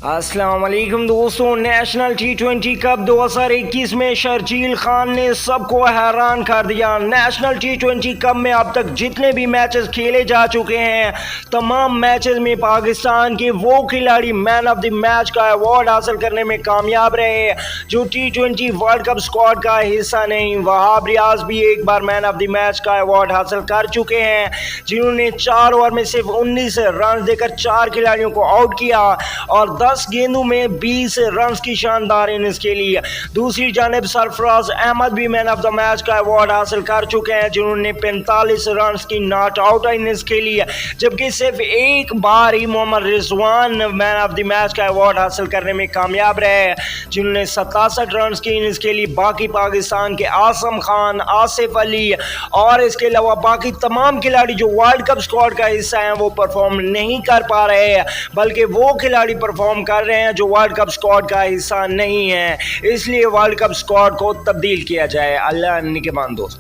السلام علیکم دوستوں، نیشنل T20 کپ 2021 میں شرجیل خان نے سب کو حیران کر دیا۔ نیشنل T20 کپ میں اب تک جتنے بھی میچز کھیلے جا چکے ہیں، تمام میچز میں پاکستان کے وہ کھلاڑی مین آف دی میچ کا ایوارڈ حاصل کرنے میں کامیاب رہے جو T20 ورلڈ کپ اسکواڈ کا حصہ نہیں۔ وہاب ریاض بھی ایک بار مین آف دی میچ کا ایوارڈ حاصل کر چکے ہیں، جنہوں نے 4 اوور میں صرف 19 رنز دے کر 4 کھلاڑیوں کو آؤٹ کیا اور 10 گیندوں میں 20 رنز کی شاندار اننگز کے لیے۔ دوسری جانب سرفراز احمد بھی مین آف دا میچ کا ایوارڈ حاصل کر چکے ہیں، جنہوں نے 45 رنز کی ناٹ آؤٹ اننگز کے لیے، جبکہ صرف ایک بار ہی محمد رضوان مین آف دی میچ کا ایوارڈ حاصل کرنے میں کامیاب رہے، جنہوں نے 67 رنز کی اننگز کے لیے۔ باقی پاکستان کے عاصم خان، آصف علی اور اس کے علاوہ باقی تمام کھلاڑی جو ورلڈ کپ اسکواڈ کا حصہ ہیں وہ پرفارم نہیں کر پا رہے ہیں، بلکہ وہ کھلاڑی پرفارم کر رہے ہیں جو ورلڈ کپ اسکواڈ کا حصہ نہیں ہے۔ اس لیے ورلڈ کپ اسکواڈ کو تبدیل کیا جائے۔ اللہ نگہبان دوست۔